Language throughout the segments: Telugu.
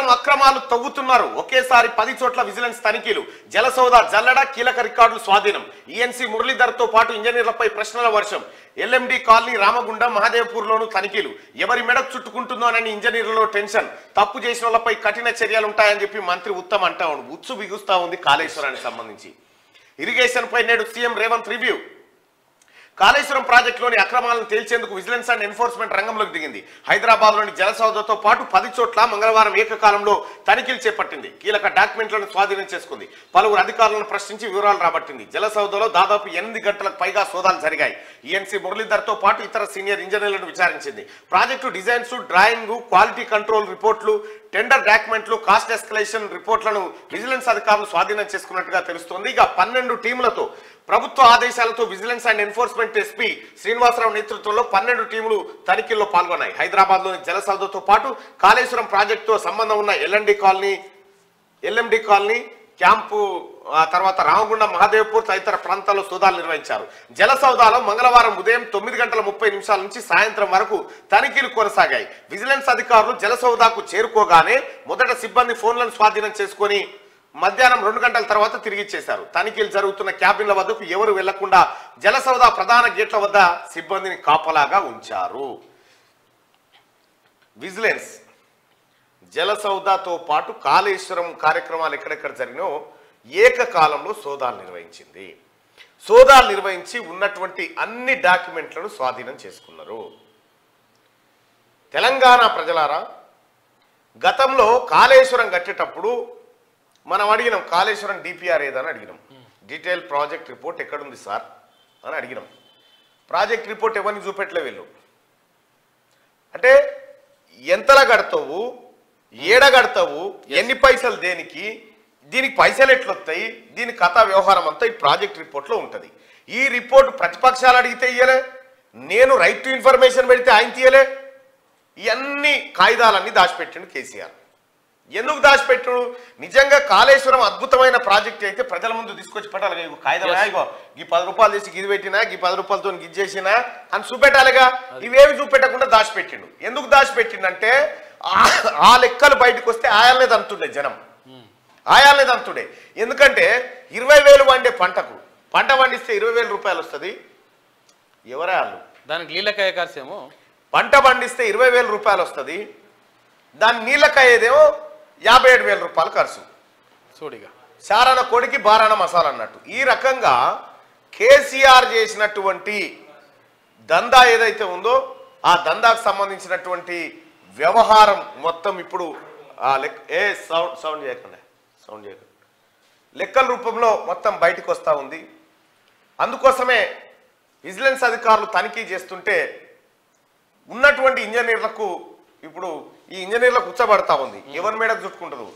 పోలవరం అక్రమాలు తవ్వుతున్నారు. ఒకేసారి 10 చోట్ల విజిలెన్స్ తనిఖీలు. జలసౌద జల్లడ, కీలక రికార్డులు స్వాధీనం. ఈఎన్సీ మురళీధర్ తో పాటు ఇంజనీర్లపై ప్రశ్నల వర్షం. ఎల్ఎండి కాలనీ, రామగుండం, మహదేవ్పూర్లోనూ తనిఖీలు. ఎవరి మెడకు చుట్టుకుంటుందోనని ఇంజనీర్లలో టెన్షన్. తప్పు చేసిన వాళ్ళపై కఠిన చర్యలుంటాయని చెప్పి మంత్రి ఉత్తమ్ అంటా ఉండు. ఉచ్చు బిగుస్తా ఉంది కాళేశ్వరానికి సంబంధించి. ఇరిగేషన్ పై నేడు సీఎం రేవంత్ రివ్యూ. కాళేశ్వరం ప్రాజెక్టులోని అక్రమాలను తేల్చేందుకు విజిలెన్స్ అండ్ ఎన్ఫోర్స్మెంట్ రంగంలోకి దిగింది. హైదరాబాద్లోని జలసౌదతో పాటు 10 చోట్ల మంగళవారం ఏకకాలంలో తనిఖీలు చేపట్టింది. కీలక డాక్యుమెంట్లను స్వాధీనం చేసుకుంది. పలువురు అధికారులను ప్రశ్నించి వివరాలు రాబట్టింది. జలసౌదలో దాదాపు 8 గంటలకు పైగా సోదాలు జరిగాయి. ఈఎన్సీ మురళీధర్తో పాటు ఇతర సీనియర్ ఇంజనీర్లను విచారించింది. Project designs, drawing, quality control రిపోర్టులు, టెండర్ డాక్యుమెంట్లు, కాస్ట్ ఎస్కలేషన్ రిపోర్ట్లను విజిలెన్స్ అధికారులు స్వాధీనం చేసుకున్నట్టుగా తెలుస్తోంది. ఇక 12 టీంలతో ప్రభుత్వ ఆదేశాలతో vigilance and enforcement SP Srinivasarao నేతృత్వంలో 12 టీములు తనిఖీల్లో పాల్గొన్నాయి. హైదరాబాద్లోని జలసౌదతో పాటు కాళేశ్వరం ప్రాజెక్టుతో సంబంధం ఉన్న ఎల్ఎండి కాలనీ క్యాంపు, తర్వాత రామగుండం, మహదేవ్పూర్ తదితర ప్రాంతాల్లో సోదాలు నిర్వహించారు. జలసౌదాలో మంగళవారం ఉదయం 9:30 నుంచి సాయంత్రం వరకు తనిఖీలు కొనసాగాయి. విజిలెన్స్ అధికారులు జలసౌదాకు చేరుకోగానే మొదట సిబ్బంది ఫోన్లను స్వాధీనం చేసుకుని మధ్యాహ్నం 2 గంటల తర్వాత తిరిగిచ్చేశారు. తనిఖీలు జరుగుతున్న క్యాబిన్ల వద్దకు ఎవరు వెళ్లకుండా జలసౌద ప్రధాన గేట్ల వద్ద సిబ్బందిని కాపలాగా ఉంచారు. విజిలెన్స్ జలసౌదతో పాటు కాళేశ్వరం కార్యక్రమాలు ఎక్కడెక్కడ జరిగినో ఏకకాలంలో సోదాలు నిర్వహించింది. సోదాలు నిర్వహించి ఉన్నటువంటి అన్ని డాక్యుమెంట్లను స్వాధీనం చేసుకున్నారు. తెలంగాణ ప్రజలారా, గతంలో కాళేశ్వరం కట్టేటప్పుడు మనం అడిగినాం, కాళేశ్వరం డిపిఆర్ ఏదని అడిగినాం. డీటెయిల్ ప్రాజెక్ట్ రిపోర్ట్ ఎక్కడుంది సార్ అని అడిగినాం. ప్రాజెక్ట్ రిపోర్ట్ ఎవరిని చూపెట్టలే వీళ్ళు. అంటే ఎంతలా కడతావు, ఏడ కడతావు, ఎన్ని పైసలు దేనికి, దీనికి పైసలు ఎట్లొస్తాయి, దీని కథా వ్యవహారం అంతా ఈ ప్రాజెక్ట్ రిపోర్ట్లో ఉంటుంది. ఈ రిపోర్ట్ ప్రతిపక్షాలు అడిగితే ఇయ్యలే, నేను రైట్ టు ఇన్ఫర్మేషన్ పెడితే ఆయన తీయలే. ఇవన్నీ కాయిదాలన్నీ దాచిపెట్టిండు కేసీఆర్. ఎందుకు దాచిపెట్టుడు? నిజంగా కాళేశ్వరం అద్భుతమైన ప్రాజెక్ట్ అయితే ప్రజల ముందు తీసుకొచ్చి పెట్టాలి. కాగితం ఇగో ఈ 10 రూపాయలు తీసి గిది పెట్టినా, ఈ 10 రూపాయలతో గిది చేసినా అని చూపెట్టాలిగా. ఇవేమి చూపెట్టకుండా దాచిపెట్టిండు. ఎందుకు దాచిపెట్టిండంటే ఆ లెక్కలు బయటకు వస్తే ఆయాలనే దంతుండే జనం, ఆయాలనే దంతుండే. ఎందుకంటే 20,000 వండే పంట పండిస్తే 20,000 రూపాయలు వస్తుంది. ఎవరే వాళ్ళు? దానికి నీళ్ళకాయ ఖర్చేమో. పంట పండిస్తే 20,000 రూపాయలు వస్తుంది, దాని నీళ్ళకాయేదేమో 57,000 రూపాయలు ఖర్చు. చూడిగా చారణ కొడికి బారాన మసాలా అన్నట్టు. ఈ రకంగా కేసీఆర్ చేసినటువంటి దందా ఏదైతే ఉందో ఆ దందాకు సంబంధించినటువంటి వ్యవహారం మొత్తం ఇప్పుడు సౌండ్ చేయకుండా లెక్కల రూపంలో మొత్తం బయటకు వస్తూ ఉంది. అందుకోసమే విజిలెన్స్ అధికారులు తనిఖీ చేస్తుంటే ఉన్నటువంటి ఇంజనీర్లకు ఇప్పుడు ఈ ఇంజనీర్లకు ఉచ్చబడతా ఉంది. ఎవరి మేడకు చుట్టుకుంటారు?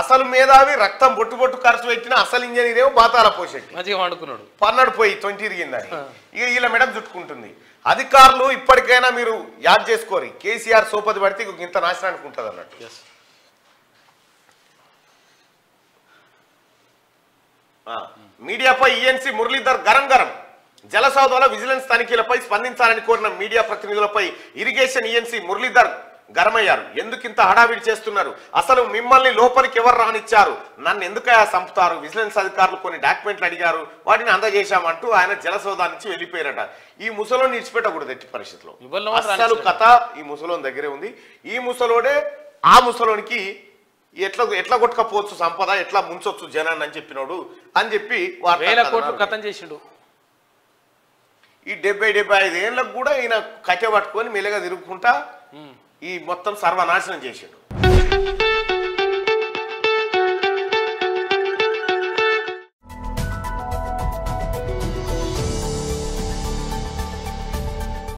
అసలు మేధావి రక్తం బొట్టు ఖర్చు పెట్టిన అసలు ఇంజనీర్ ఏమో బాతాల పోషెట్టి మంచిగా వండుకున్నాడు, పన్నాడు పోయి 20 ఇరిగిందని ఇక వీళ్ళ మేడకు చుట్టుకుంటుంది. అధికారులు ఇప్పటికైనా మీరు యాద్ చేసుకోరి, కేసీఆర్ సోపతి పడితే ఇంత నాశనానికి ఉంటుంది అన్నట్టు. మీడియాపై ఈఎన్సీ మురళీధర్ గరం. జలసౌదలో విజిలెన్స్ తనిఖీలపై స్పందించాలని కోరిన మీడియా ప్రతినిధులపై ఇరిగేషన్ ఈఎన్సీ మురళీధర్ గరమయ్యారు. ఎందుకింత హడావిడి చేస్తున్నారు? అసలు మిమ్మల్ని లోపలికి ఎవరు రానిచ్చారు? నన్ను ఎందుకయా చంపుతారు? విజిలెన్స్ అధికారులు కొన్ని డాక్యుమెంట్లు అడిగారు, వాటిని అందజేశామంటూ ఆయన జలసౌదా నుంచి వెళ్ళిపోయారట. ఈ ముసలోని విడిచిపెట్టకూడదు ఎట్టి పరిస్థితిలో. అసలు కథ ఈ ముసలోని దగ్గరే ఉంది. ఈ ముసలోడే ఆ ముసలోనికి ఎట్లా కొట్టుకపోవచ్చు సంపద, ఎట్లా ముంచొచ్చు జనాన్ని అని చెప్పినోడు అని చెప్పి 1000 కోట్లు కథం చేసిండు. ఈ 70-75 ఏళ్ళకు కూడా ఈయన కట్టె పట్టుకొని మెల్లగా తిరుగుకుంటా ఈ మొత్తం సర్వనాశనం చేసిండు.